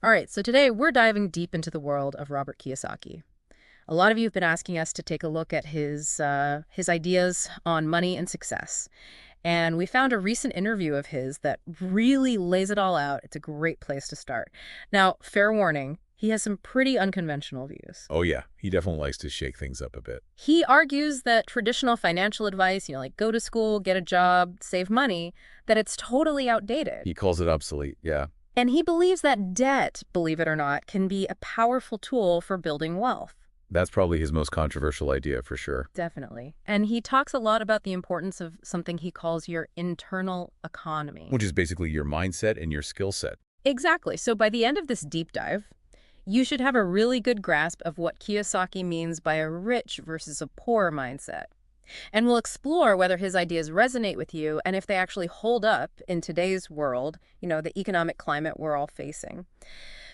All right, so today we're diving deep into the world of Robert Kiyosaki. A lot of you have been asking us to take a look at his ideas on money and success. And we found a recent interview of his that really lays it all out. It's a great place to start. Now, fair warning, he has some pretty unconventional views. Oh yeah, he definitely likes to shake things up a bit. He argues that traditional financial advice, like go to school, get a job, save money, that it's totally outdated. He calls it obsolete, yeah. And he believes that debt, believe it or not, can be a powerful tool for building wealth. That's probably his most controversial idea for sure. Definitely. And he talks a lot about the importance of something he calls your internal economy. Which is basically your mindset and your skill set. Exactly. So by the end of this deep dive, you should have a really good grasp of what Kiyosaki means by a rich versus a poor mindset. And we'll explore whether his ideas resonate with you and if they actually hold up in today's world, the economic climate we're all facing.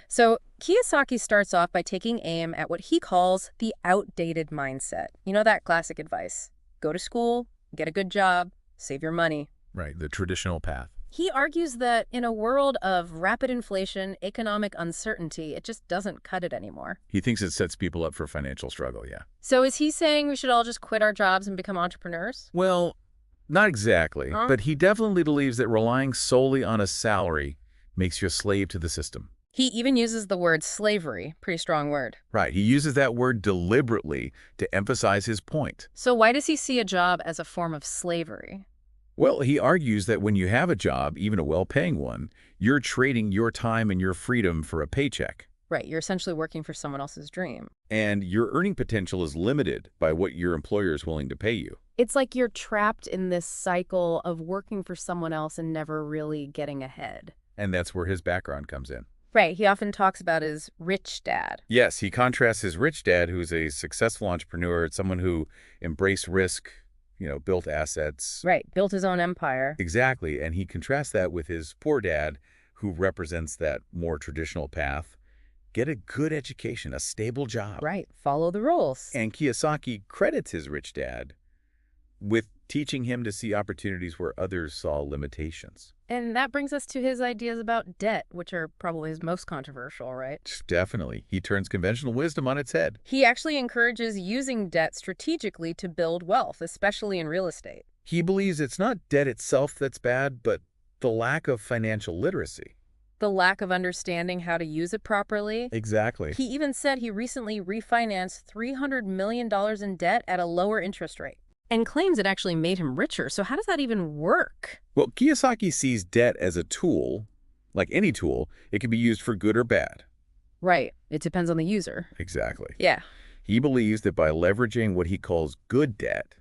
So Kiyosaki starts off by taking aim at what he calls the outdated mindset. That classic advice. Go to school, get a good job, save your money. Right, the traditional path. He argues that in a world of rapid inflation, economic uncertainty, it just doesn't cut it anymore. He thinks it sets people up for financial struggle, yeah. So is he saying we should all just quit our jobs and become entrepreneurs? Well, not exactly, but he definitely believes that relying solely on a salary makes you a slave to the system. He even uses the word slavery, pretty strong word. Right, he uses that word deliberately to emphasize his point. So why does he see a job as a form of slavery? Well, he argues that when you have a job, even a well-paying one, you're trading your time and your freedom for a paycheck. Right, you're essentially working for someone else's dream. And your earning potential is limited by what your employer is willing to pay you. It's like you're trapped in this cycle of working for someone else and never really getting ahead. And that's where his background comes in. Right, he often talks about his rich dad. Yes, he contrasts his rich dad, who's a successful entrepreneur, someone who embraced risk, built assets. Right, built his own empire. Exactly, and he contrasts that with his poor dad, who represents that more traditional path. Get a good education, a stable job. Right, follow the rules. And Kiyosaki credits his rich dad with teaching him to see opportunities where others saw limitations. And that brings us to his ideas about debt, which are probably his most controversial, right? Definitely. He turns conventional wisdom on its head. He actually encourages using debt strategically to build wealth, especially in real estate. He believes it's not debt itself that's bad, but the lack of financial literacy. The lack of understanding how to use it properly. Exactly. He even said he recently refinanced $300 million in debt at a lower interest rate and claims it actually made him richer. So how does that even work? Well, Kiyosaki sees debt as a tool. Like any tool, it can be used for good or bad. Right. It depends on the user. Exactly. Yeah. He believes that by leveraging what he calls good debt,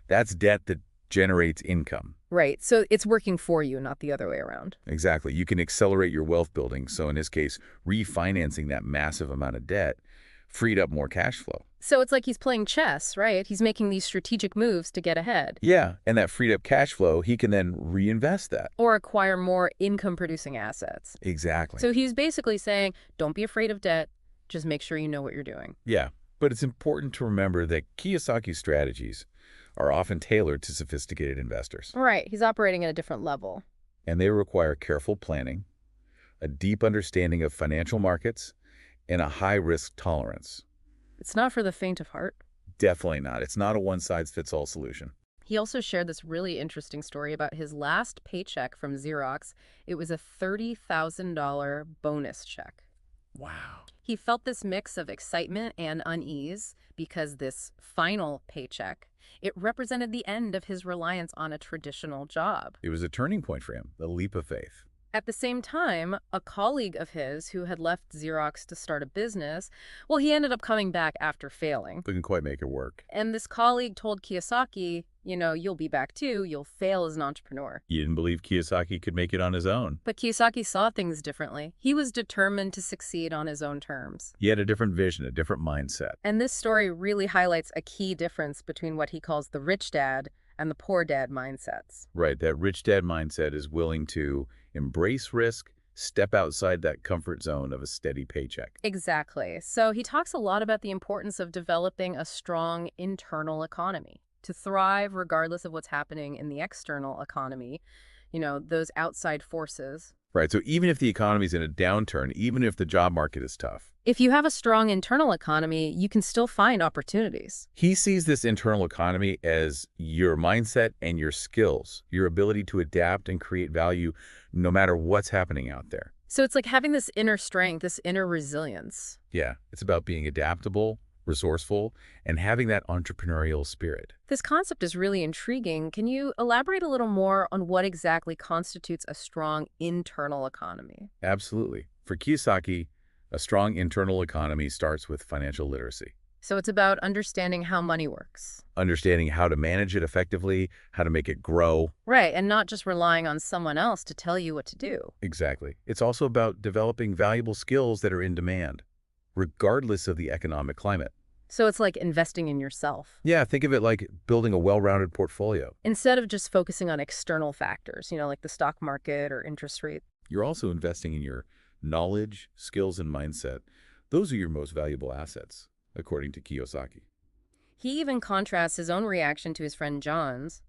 that's debt that generates income. Right. So it's working for you, not the other way around. Exactly. You can accelerate your wealth building. So in his case, refinancing that massive amount of debt freed up more cash flow. So it's like he's playing chess, right? He's making these strategic moves to get ahead. Yeah, and that freed up cash flow, he can then reinvest that. Or acquire more income-producing assets. Exactly. So he's basically saying, don't be afraid of debt, just make sure you know what you're doing. Yeah, but it's important to remember that Kiyosaki's strategies are often tailored to sophisticated investors. Right, he's operating at a different level. And they require careful planning, a deep understanding of financial markets, and a high-risk tolerance. It's not for the faint of heart. Definitely not. It's not a one-size-fits-all solution. He also shared this really interesting story about his last paycheck from Xerox. It was a $30,000 bonus check. Wow. He felt this mix of excitement and unease because this final paycheck, it represented the end of his reliance on a traditional job. It was a turning point for him, a leap of faith. At the same time, a colleague of his who had left Xerox to start a business, well, he ended up coming back after failing. Couldn't quite make it work. And this colleague told Kiyosaki, you'll be back too, you'll fail as an entrepreneur. He didn't believe Kiyosaki could make it on his own. But Kiyosaki saw things differently. He was determined to succeed on his own terms. He had a different vision, a different mindset. And this story really highlights a key difference between what he calls the rich dad and the poor dad mindsets. Right, that rich dad mindset is willing to embrace risk, step outside that comfort zone of a steady paycheck. Exactly. So he talks a lot about the importance of developing a strong internal economy to thrive regardless of what's happening in the external economy. Those outside forces Right. So even if the economy's in a downturn, even if the job market is tough, If you have a strong internal economy, you can still find opportunities. he sees this internal economy as your mindset and your skills, your ability to adapt and create value no matter what's happening out there. So it's like having this inner strength, this inner resilience. Yeah, it's about being adaptable, resourceful, and having that entrepreneurial spirit. This concept is really intriguing. Can you elaborate a little more on what exactly constitutes a strong internal economy? Absolutely. For Kiyosaki, a strong internal economy starts with financial literacy. So it's about understanding how money works. Understanding how to manage it effectively, how to make it grow. Right, and not just relying on someone else to tell you what to do. Exactly. It's also about developing valuable skills that are in demand, regardless of the economic climate. So it's like investing in yourself. Yeah, think of it like building a well-rounded portfolio. Instead of just focusing on external factors, like the stock market or interest rate. You're also investing in your knowledge, skills, and mindset. Those are your most valuable assets, according to Kiyosaki. He even contrasts his own reaction to his friend John's.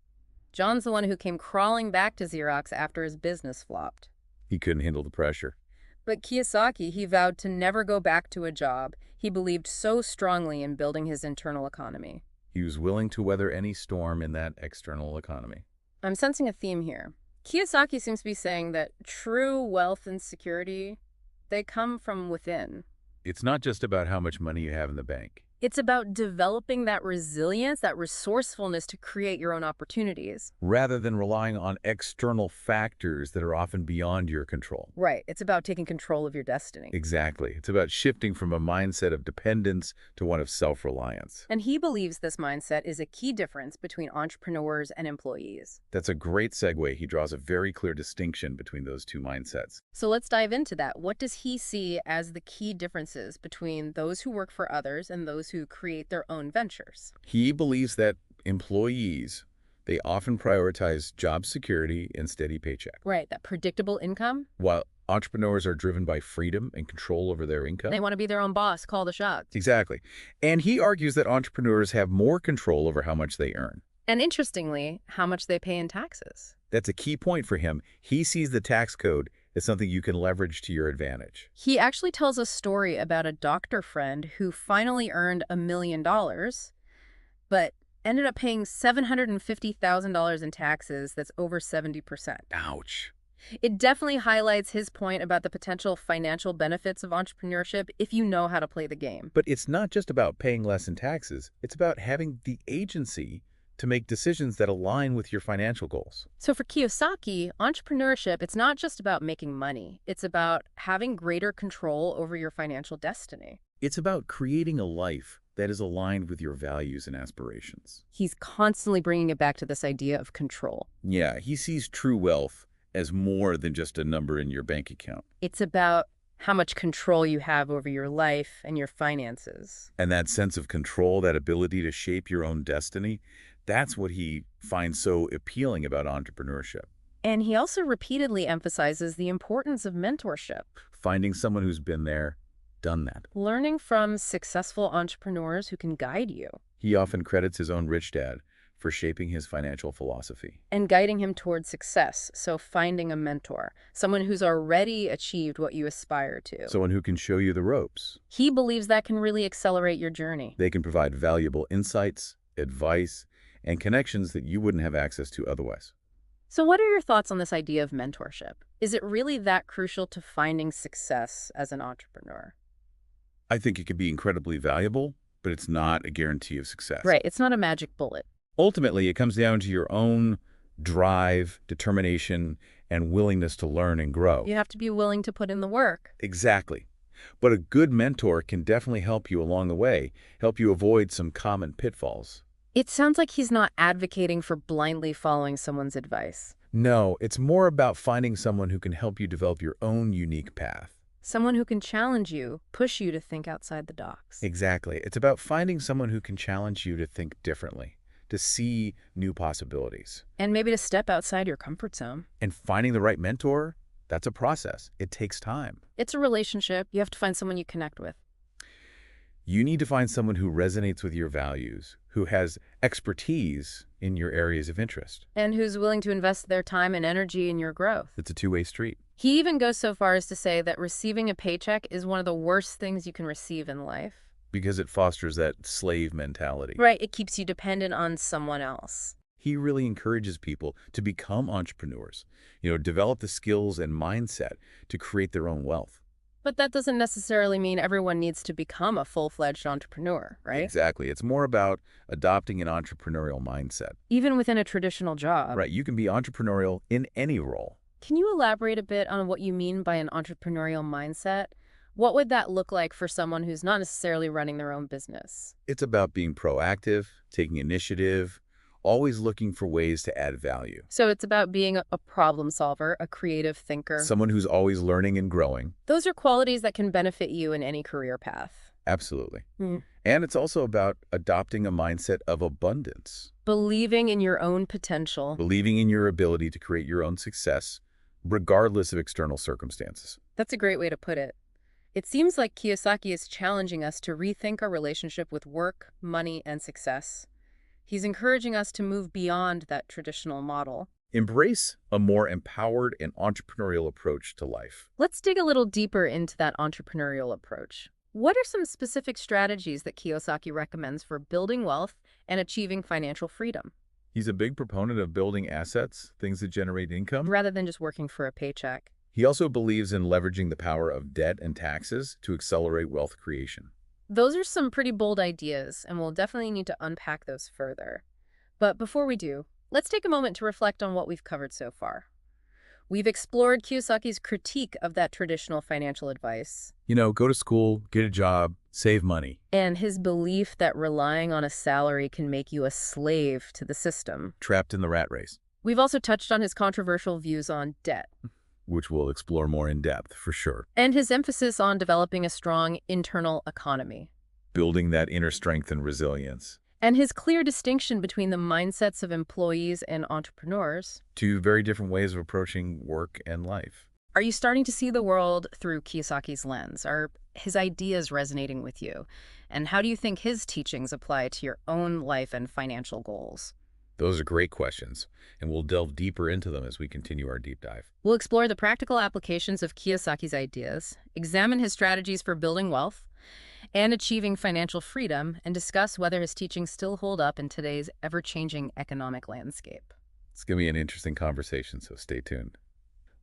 John's the one who came crawling back to Xerox after his business flopped. He couldn't handle the pressure. But Kiyosaki, he vowed to never go back to a job. He believed so strongly in building his internal economy. He was willing to weather any storm in that external economy. I'm sensing a theme here. Kiyosaki seems to be saying that true wealth and security, they come from within. It's not just about how much money you have in the bank. It's about developing that resilience, that resourcefulness to create your own opportunities. Rather than relying on external factors that are often beyond your control. Right. It's about taking control of your destiny. Exactly. It's about shifting from a mindset of dependence to one of self-reliance. And he believes this mindset is a key difference between entrepreneurs and employees. That's a great segue. He draws a very clear distinction between those two mindsets. So let's dive into that. What does he see as the key differences between those who work for others and those who create their own ventures? He believes that employees, they often prioritize job security and steady paycheck. Right, that predictable income. While entrepreneurs are driven by freedom and control over their income. They want to be their own boss, call the shots. Exactly. And he argues that entrepreneurs have more control over how much they earn. And interestingly, how much they pay in taxes. That's a key point for him. He sees the tax code as something you can leverage to your advantage. He actually tells a story about a doctor friend who finally earned $1 million, but ended up paying $750,000 in taxes. That's over 70%. Ouch. It definitely highlights his point about the potential financial benefits of entrepreneurship if you know how to play the game. But it's not just about paying less in taxes. It's about having the agency to make decisions that align with your financial goals. So for Kiyosaki, entrepreneurship, it's not just about making money. It's about having greater control over your financial destiny. It's about creating a life that is aligned with your values and aspirations. He's constantly bringing it back to this idea of control. Yeah, he sees true wealth as more than just a number in your bank account. It's about how much control you have over your life and your finances. And that sense of control, that ability to shape your own destiny, that's what he finds so appealing about entrepreneurship. And he also repeatedly emphasizes the importance of mentorship. Finding someone who's been there, done that. Learning from successful entrepreneurs who can guide you. He often credits his own rich dad for shaping his financial philosophy. And guiding him towards success. So finding a mentor, someone who's already achieved what you aspire to. Someone who can show you the ropes. He believes that can really accelerate your journey. They can provide valuable insights, advice, and connections that you wouldn't have access to otherwise. So what are your thoughts on this idea of mentorship? Is it really that crucial to finding success as an entrepreneur? I think it can be incredibly valuable, but it's not a guarantee of success. Right, it's not a magic bullet. Ultimately, it comes down to your own drive, determination, and willingness to learn and grow. You have to be willing to put in the work. Exactly. But a good mentor can definitely help you along the way, help you avoid some common pitfalls. It sounds like he's not advocating for blindly following someone's advice. No, it's more about finding someone who can help you develop your own unique path. Someone who can challenge you, push you to think outside the box. Exactly. It's about finding someone who can challenge you to think differently, to see new possibilities. And maybe to step outside your comfort zone. And finding the right mentor, that's a process. It takes time. It's a relationship. You have to find someone you connect with. You need to find someone who resonates with your values, who has expertise in your areas of interest. And who's willing to invest their time and energy in your growth. It's a two-way street. He even goes so far as to say that receiving a paycheck is one of the worst things you can receive in life. Because it fosters that slave mentality. Right, it keeps you dependent on someone else. He really encourages people to become entrepreneurs, develop the skills and mindset to create their own wealth. But that doesn't necessarily mean everyone needs to become a full-fledged entrepreneur, right? Exactly. It's more about adopting an entrepreneurial mindset. Even within a traditional job. Right. You can be entrepreneurial in any role. Can you elaborate a bit on what you mean by an entrepreneurial mindset? What would that look like for someone who's not necessarily running their own business? It's about being proactive, taking initiative, always looking for ways to add value. So it's about being a problem solver, a creative thinker. Someone who's always learning and growing. Those are qualities that can benefit you in any career path. Absolutely. Mm. And it's also about adopting a mindset of abundance. Believing in your own potential. Believing in your ability to create your own success, regardless of external circumstances. That's a great way to put it. It seems like Kiyosaki is challenging us to rethink our relationship with work, money, and success. He's encouraging us to move beyond that traditional model. Embrace a more empowered and entrepreneurial approach to life. Let's dig a little deeper into that entrepreneurial approach. What are some specific strategies that Kiyosaki recommends for building wealth and achieving financial freedom? He's a big proponent of building assets, things that generate income. Rather than just working for a paycheck. He also believes in leveraging the power of debt and taxes to accelerate wealth creation. Those are some pretty bold ideas, and we'll definitely need to unpack those further. But before we do, let's take a moment to reflect on what we've covered so far. We've explored Kiyosaki's critique of that traditional financial advice. Go to school, get a job, save money. And his belief that relying on a salary can make you a slave to the system. Trapped in the rat race. We've also touched on his controversial views on debt. Which we'll explore more in depth, for sure. And his emphasis on developing a strong internal economy. Building that inner strength and resilience. And his clear distinction between the mindsets of employees and entrepreneurs. Two very different ways of approaching work and life. Are you starting to see the world through Kiyosaki's lens? Are his ideas resonating with you? And how do you think his teachings apply to your own life and financial goals? Those are great questions, and we'll delve deeper into them as we continue our deep dive. We'll explore the practical applications of Kiyosaki's ideas, examine his strategies for building wealth and achieving financial freedom, and discuss whether his teachings still hold up in today's ever-changing economic landscape. It's going to be an interesting conversation, so stay tuned.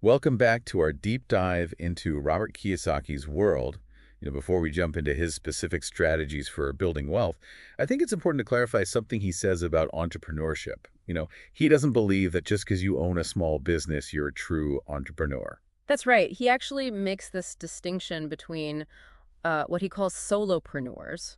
Welcome back to our deep dive into Robert Kiyosaki's world. Before we jump into his specific strategies for building wealth, I think it's important to clarify something he says about entrepreneurship. He doesn't believe that just because you own a small business, you're a true entrepreneur. That's right. He actually makes this distinction between what he calls solopreneurs.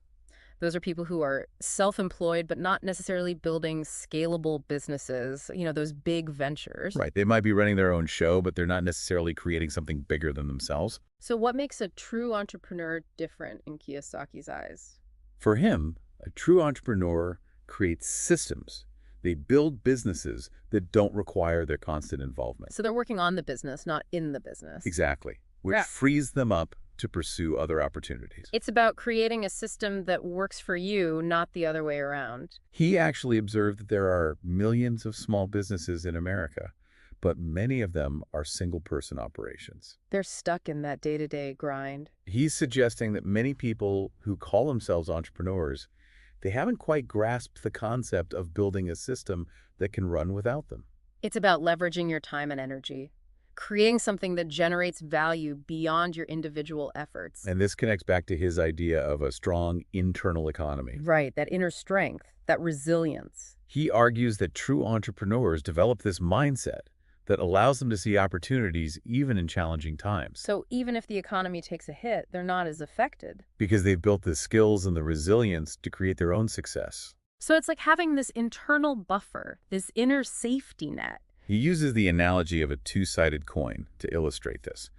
Those are people who are self-employed, but not necessarily building scalable businesses, those big ventures. Right. They might be running their own show, but they're not necessarily creating something bigger than themselves. So what makes a true entrepreneur different in Kiyosaki's eyes? For him, a true entrepreneur creates systems. They build businesses that don't require their constant involvement. So they're working on the business, not in the business. Exactly. Which frees them up to pursue other opportunities. It's about creating a system that works for you, not the other way around. He actually observed that there are millions of small businesses in America, but many of them are single-person operations. They're stuck in that day-to-day grind. He's suggesting that many people who call themselves entrepreneurs, they haven't quite grasped the concept of building a system that can run without them. It's about leveraging your time and energy, creating something that generates value beyond your individual efforts. And this connects back to his idea of a strong internal economy. Right, that inner strength, that resilience. He argues that true entrepreneurs develop this mindset that allows them to see opportunities even in challenging times. So even if the economy takes a hit, they're not as affected. Because they've built the skills and the resilience to create their own success. So it's like having this internal buffer, this inner safety net. He uses the analogy of a two-sided coin to illustrate this.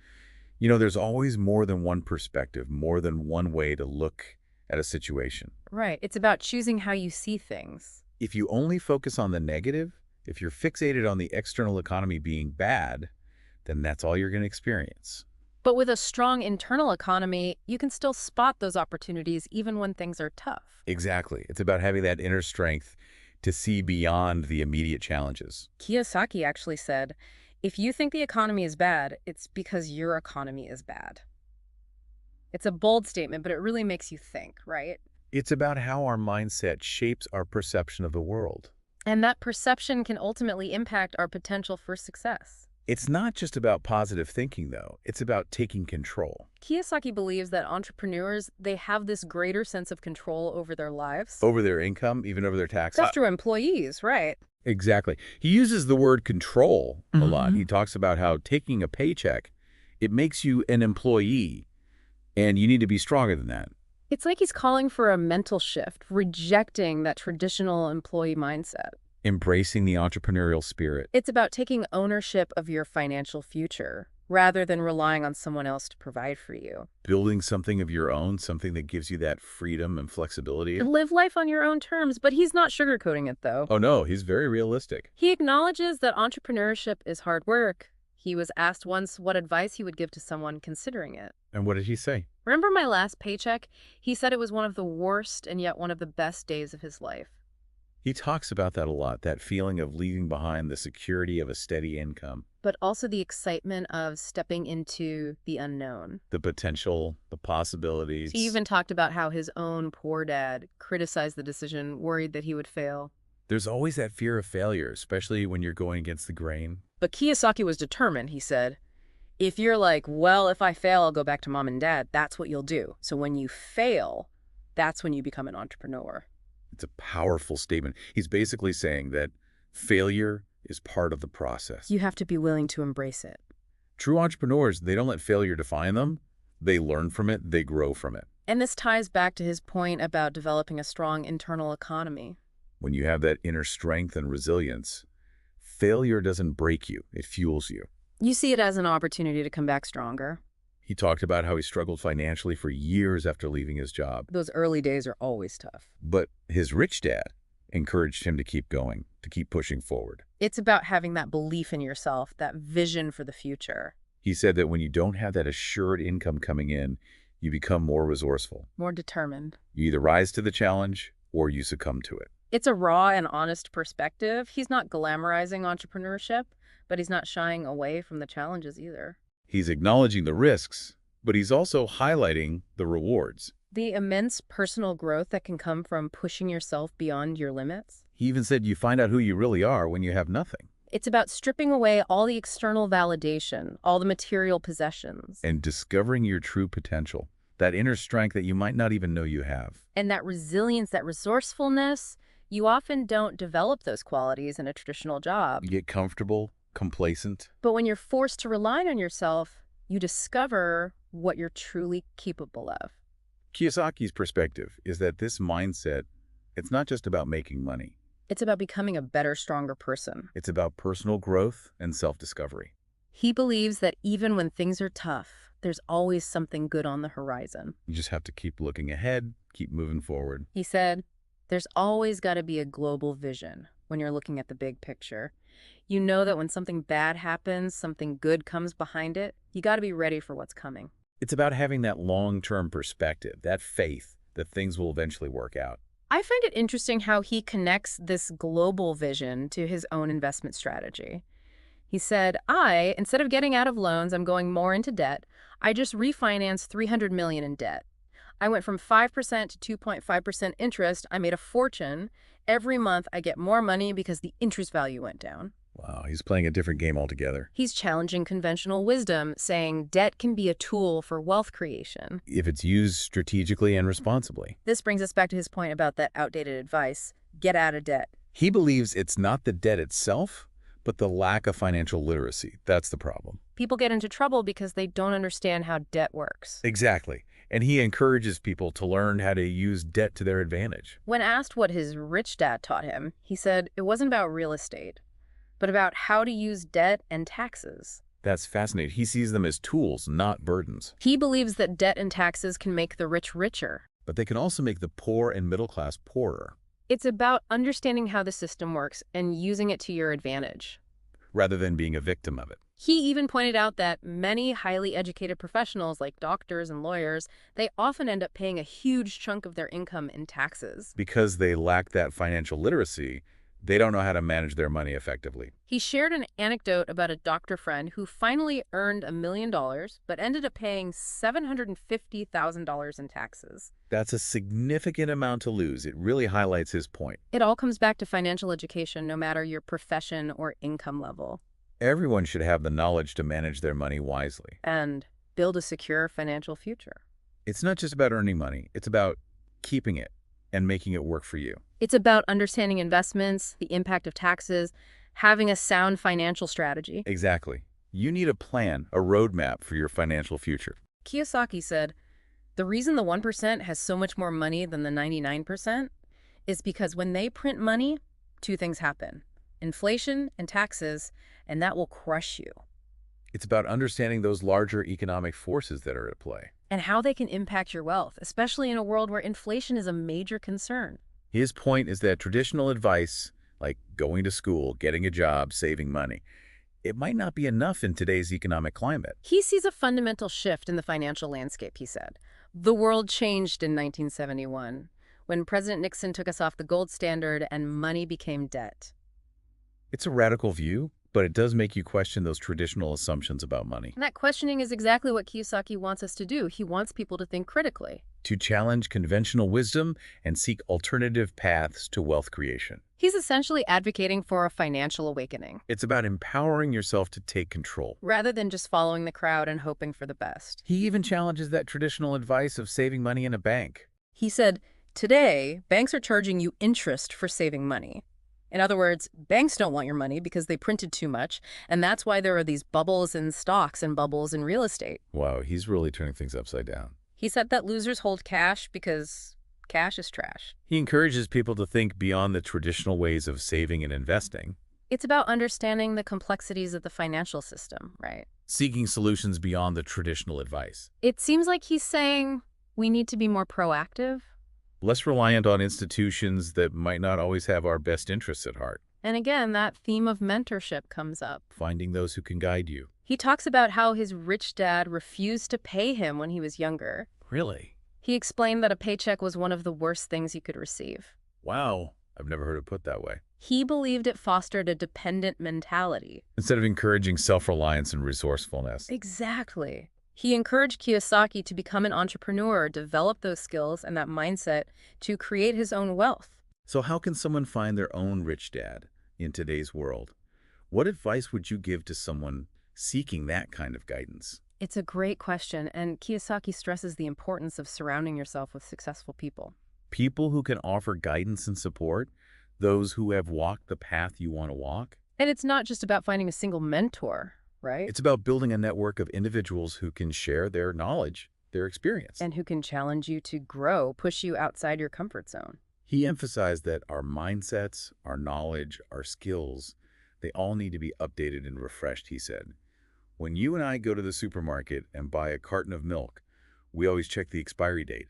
There's always more than one perspective, more than one way to look at a situation. Right. It's about choosing how you see things. If you only focus on the negative, if you're fixated on the external economy being bad, then that's all you're going to experience. But with a strong internal economy, you can still spot those opportunities even when things are tough. Exactly. It's about having that inner strength to see beyond the immediate challenges. Kiyosaki actually said, if you think the economy is bad, it's because your economy is bad. It's a bold statement, but it really makes you think, right? It's about how our mindset shapes our perception of the world. And that perception can ultimately impact our potential for success. It's not just about positive thinking, though. It's about taking control Kiyosaki believes that entrepreneurs, they have this greater sense of control over their lives. over their income, even over their taxes. That's through employees, right? Exactly. He uses the word control a lot. Mhm. He talks about how taking a paycheck, it makes you an employee, and you need to be stronger than that. It's like he's calling for a mental shift, rejecting that traditional employee mindset. Embracing the entrepreneurial spirit. It's about taking ownership of your financial future rather than relying on someone else to provide for you. Building something of your own, something that gives you that freedom and flexibility. Live life on your own terms, but he's not sugarcoating it, though. Oh no, he's very realistic. He acknowledges that entrepreneurship is hard work. He was asked once what advice he would give to someone considering it. And what did he say? Remember my last paycheck? He said it was one of the worst and yet one of the best days of his life. He talks about that a lot, that feeling of leaving behind the security of a steady income, But also the excitement of stepping into the unknown. the potential, the possibilities. He even talked about how his own poor dad criticized the decision, worried that he would fail. There's always that fear of failure, especially when you're going against the grain. But Kiyosaki was determined, he said. If you're like, well, if I fail, I'll go back to mom and dad, that's what you'll do. So when you fail, that's when you become an entrepreneur. It's a powerful statement. He's basically saying that failure is part of the process. You have to be willing to embrace it. True entrepreneurs, they don't let failure define them. They learn from it. They grow from it. And this ties back to his point about developing a strong internal economy. When you have that inner strength and resilience, failure doesn't break you. It fuels you. You see it as an opportunity to come back stronger. He talked about how he struggled financially for years after leaving his job. Those early days are always tough. But his rich dad encouraged him to keep going, to keep pushing forward. It's about having that belief in yourself, that vision for the future. He said that when you don't have that assured income coming in, you become more resourceful. More determined. You either rise to the challenge or you succumb to it. It's a raw and honest perspective. He's not glamorizing entrepreneurship, but he's not shying away from the challenges either. He's acknowledging the risks, but he's also highlighting the rewards. The immense personal growth that can come from pushing yourself beyond your limits. He even said you find out who you really are when you have nothing. It's about stripping away all the external validation, all the material possessions. And discovering your true potential, that inner strength that you might not even know you have. And that resilience, that resourcefulness, you often don't develop those qualities in a traditional job. You get comfortable, complacent. But when you're forced to rely on yourself, you discover what you're truly capable of. Kiyosaki's perspective is that this mindset, it's not just about making money. It's about becoming a better, stronger person. It's about personal growth and self-discovery. He believes that even when things are tough, there's always something good on the horizon. You just have to keep looking ahead, keep moving forward. He said, there's always got to be a global vision when you're looking at the big picture. You know that when something bad happens, something good comes behind it. You got to be ready for what's coming. It's about having that long-term perspective, that faith that things will eventually work out. I find it interesting how he connects this global vision to his own investment strategy. He said, instead of getting out of loans, I'm going more into debt. I just refinanced $300 million in debt. I went from 5% to 2.5% interest. I made a fortune. Every month I get more money because the interest value went down. Wow, he's playing a different game altogether. He's challenging conventional wisdom, saying debt can be a tool for wealth creation. If it's used strategically and responsibly. This brings us back to his point about that outdated advice. Get out of debt. He believes it's not the debt itself, but the lack of financial literacy. That's the problem. People get into trouble because they don't understand how debt works. Exactly. And he encourages people to learn how to use debt to their advantage. When asked what his rich dad taught him, he said it wasn't about real estate, but about how to use debt and taxes. That's fascinating. He sees them as tools, not burdens. He believes that debt and taxes can make the rich richer. But they can also make the poor and middle class poorer. It's about understanding how the system works and using it to your advantage. Rather than being a victim of it. He even pointed out that many highly educated professionals like doctors and lawyers, they often end up paying a huge chunk of their income in taxes. Because they lack that financial literacy, they don't know how to manage their money effectively. He shared an anecdote about a doctor friend who finally earned $1 million, but ended up paying $750,000 in taxes. That's a significant amount to lose. It really highlights his point. It all comes back to financial education, no matter your profession or income level, Everyone should have the knowledge to manage their money wisely. and build a secure financial future. It's not just about earning money. It's about keeping it and making it work for you. It's about understanding investments, the impact of taxes, having a sound financial strategy. Exactly. You need a plan, a roadmap for your financial future. Kiyosaki said, the reason the 1% has so much more money than the 99% is because when they print money, two things happen: inflation and taxes, and that will crush you, It's about understanding those larger economic forces that are at play. and how they can impact your wealth, especially in a world where inflation is a major concern. His point is that traditional advice, like going to school, getting a job, saving money, it might not be enough in today's economic climate. He sees a fundamental shift in the financial landscape, he said. The world changed in 1971, when President Nixon took us off the gold standard and money became debt. It's a radical view, but it does make you question those traditional assumptions about money. And that questioning is exactly what Kiyosaki wants us to do. He wants people to think critically. To challenge conventional wisdom and seek alternative paths to wealth creation. He's essentially advocating for a financial awakening, It's about empowering yourself to take control. rather than just following the crowd and hoping for the best. He even challenges that traditional advice of saving money in a bank. He said, today, banks are charging you interest for saving money. In other words, banks don't want your money because they printed too much, and that's why there are these bubbles in stocks and bubbles in real estate. Wow, he's really turning things upside down. He said that losers hold cash because cash is trash. He encourages people to think beyond the traditional ways of saving and investing, It's about understanding the complexities of the financial system, right? seeking solutions beyond the traditional advice. It seems like he's saying we need to be more proactive. Less reliant on institutions that might not always have our best interests at heart. And again, that theme of mentorship comes up. Finding those who can guide you. He talks about how his rich dad refused to pay him when he was younger. Really? He explained that a paycheck was one of the worst things he could receive. Wow. I've never heard it put that way. He believed it fostered a dependent mentality. Instead of encouraging self-reliance and resourcefulness. Exactly. He encouraged Kiyosaki to become an entrepreneur, develop those skills and that mindset to create his own wealth. So how can someone find their own rich dad in today's world? What advice would you give to someone seeking that kind of guidance? It's a great question, and Kiyosaki stresses the importance of surrounding yourself with successful people. People who can offer guidance and support, those who have walked the path you want to walk. And it's not just about finding a single mentor, right? It's about building a network of individuals who can share their knowledge, their experience. And who can challenge you to grow, push you outside your comfort zone. He emphasized that our mindsets, our knowledge, our skills, they all need to be updated and refreshed, he said. When you and I go to the supermarket and buy a carton of milk, we always check the expiry date,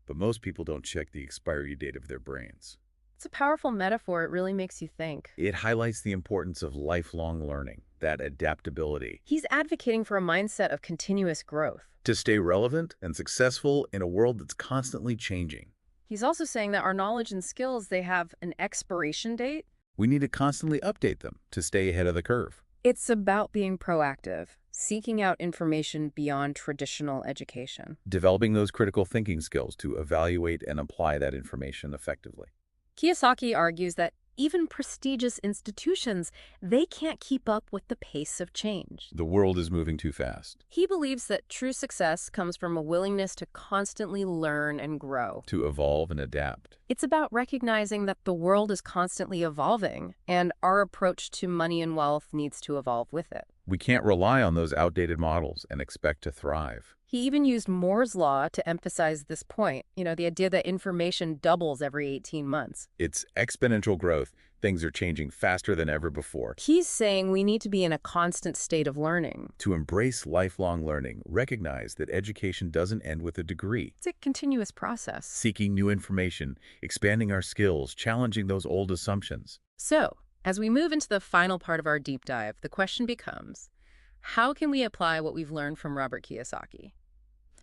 but most people don't check the expiry date of their brains. It's a powerful metaphor. It really makes you think. It highlights the importance of lifelong learning, that adaptability, He's advocating for a mindset of continuous growth. to stay relevant and successful in a world that's constantly changing. He's also saying that our knowledge and skills, they have an expiration date. We need to constantly update them to stay ahead of the curve. It's about being proactive, seeking out information beyond traditional education. Developing those critical thinking skills to evaluate and apply that information effectively. Kiyosaki argues that even prestigious institutions, they can't keep up with the pace of change. The world is moving too fast. He believes that true success comes from a willingness to constantly learn and grow. To evolve and adapt. It's about recognizing that the world is constantly evolving, and our approach to money and wealth needs to evolve with it. We can't rely on those outdated models and expect to thrive. He even used Moore's law to emphasize this point, the idea that information doubles every 18 months. It's exponential growth. Things are changing faster than ever before. He's saying we need to be in a constant state of learning. To embrace lifelong learning, recognize that education doesn't end with a degree. It's a continuous process. Seeking new information, expanding our skills, challenging those old assumptions. So, as we move into the final part of our deep dive, the question becomes, How can we apply what we've learned from Robert Kiyosaki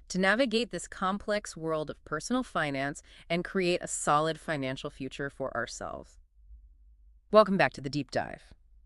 to navigate this complex world of personal finance and create a solid financial future for ourselves? Welcome back to the deep dive.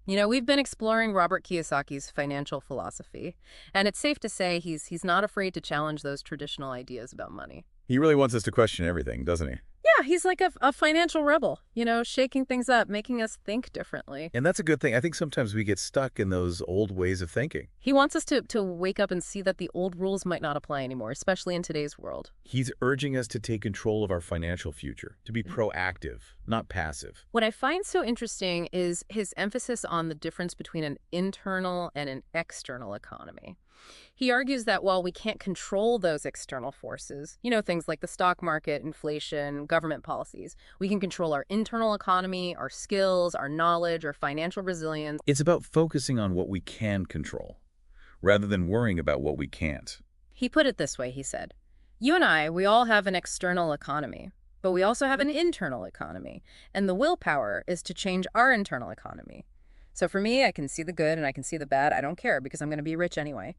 We've been exploring Robert Kiyosaki's financial philosophy, and it's safe to say he's not afraid to challenge those traditional ideas about money. He really wants us to question everything, doesn't he? Yeah, he's like a financial rebel, shaking things up, making us think differently. And that's a good thing. I think sometimes we get stuck in those old ways of thinking. He wants us to wake up and see that the old rules might not apply anymore, especially in today's world. He's urging us to take control of our financial future, to be proactive, not passive. What I find so interesting is his emphasis on the difference between an internal and an external economy. He argues that while we can't control those external forces, things like the stock market, inflation, government policies, we can control our internal economy, our skills, our knowledge, our financial resilience. It's about focusing on what we can control, rather than worrying about what we can't. He put it this way, he said, "You and I, we all have an external economy, but we also have an internal economy, and the willpower is to change our internal economy. So for me, I can see the good and I can see the bad. I don't care because I'm going to be rich anyway.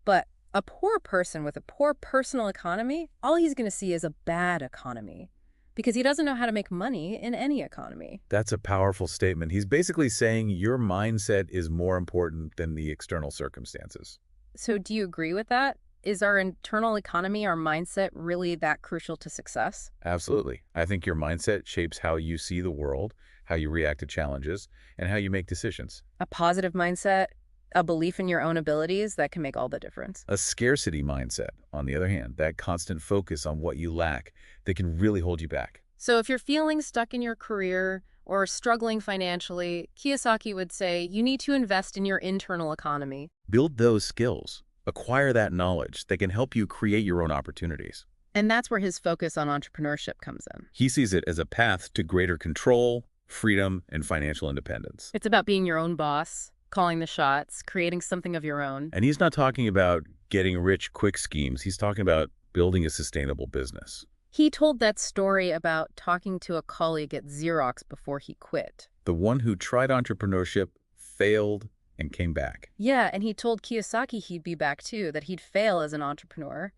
But a poor person with a poor personal economy, all he's going to see is a bad economy because he doesn't know how to make money in any economy." That's a powerful statement. He's basically saying your mindset is more important than the external circumstances. So do you agree with that? Is our internal economy, our mindset, really that crucial to success? Absolutely. I think your mindset shapes how you see the world, how you react to challenges, and how you make decisions. A positive mindset, a belief in your own abilities, that can make all the difference. A scarcity mindset, on the other hand, that constant focus on what you lack, that can really hold you back. So if you're feeling stuck in your career or struggling financially, Kiyosaki would say you need to invest in your internal economy. Build those skills. Acquire that knowledge that can help you create your own opportunities. And that's where his focus on entrepreneurship comes in. He sees it as a path to greater control, freedom, and financial independence. It's about being your own boss, calling the shots, creating something of your own. And he's not talking about getting rich quick schemes. He's talking about building a sustainable business. He told that story about talking to a colleague at Xerox before he quit. The one who tried entrepreneurship, failed, and came back. Yeah, and he told Kiyosaki he'd be back too, that he'd fail as an entrepreneur.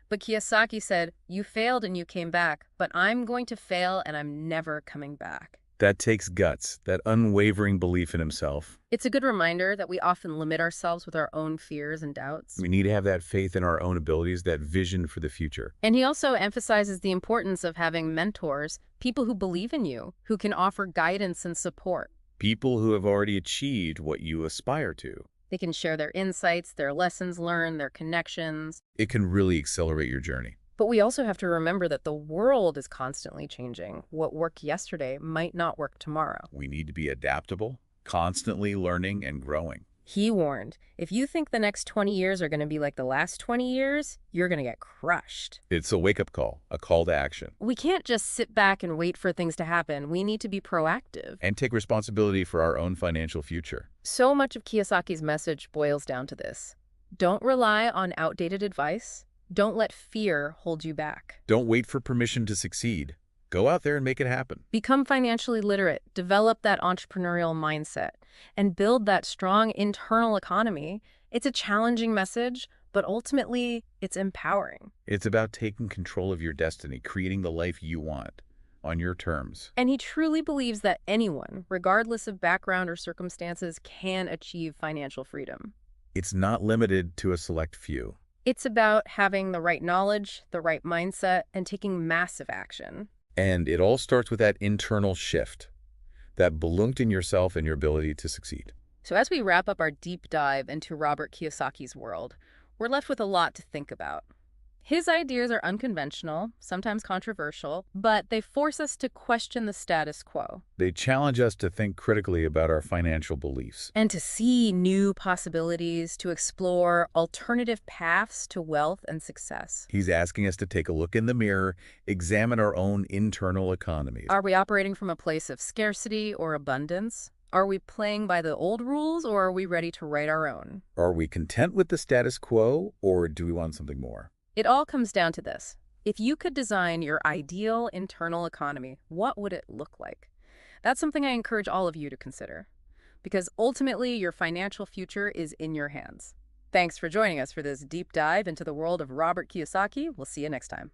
But Kiyosaki said, "You failed and you came back, but I'm going to fail and I'm never coming back." That takes guts, that unwavering belief in himself. It's a good reminder that we often limit ourselves with our own fears and doubts. We need to have that faith in our own abilities, that vision for the future. And he also emphasizes the importance of having mentors, people who believe in you, who can offer guidance and support. People who have already achieved what you aspire to. They can share their insights, their lessons learned, their connections. It can really accelerate your journey. But we also have to remember that the world is constantly changing. What worked yesterday might not work tomorrow. We need to be adaptable, constantly learning and growing. He warned, if you think the next 20 years are going to be like the last 20 years, you're going to get crushed. It's a wake-up call, a call to action. We can't just sit back and wait for things to happen. We need to be proactive. And take responsibility for our own financial future. So much of Kiyosaki's message boils down to this. Don't rely on outdated advice. Don't let fear hold you back. Don't wait for permission to succeed. Go out there and make it happen. Become financially literate, develop that entrepreneurial mindset, and build that strong internal economy. It's a challenging message, but ultimately, it's empowering. It's about taking control of your destiny, creating the life you want on your terms. And he truly believes that anyone, regardless of background or circumstances, can achieve financial freedom. It's not limited to a select few. It's about having the right knowledge, the right mindset, and taking massive action. And it all starts with that internal shift, that belief in yourself and your ability to succeed. So as we wrap up our deep dive into Robert Kiyosaki's world, we're left with a lot to think about. His ideas are unconventional, sometimes controversial, but they force us to question the status quo. They challenge us to think critically about our financial beliefs. And to see new possibilities, to explore alternative paths to wealth and success. He's asking us to take a look in the mirror, examine our own internal economies. Are we operating from a place of scarcity or abundance? Are we playing by the old rules, or are we ready to write our own? Are we content with the status quo, or do we want something more? It all comes down to this. If you could design your ideal internal economy, what would it look like? That's something I encourage all of you to consider. because ultimately your financial future is in your hands. Thanks for joining us for this deep dive into the world of Robert Kiyosaki. We'll see you next time.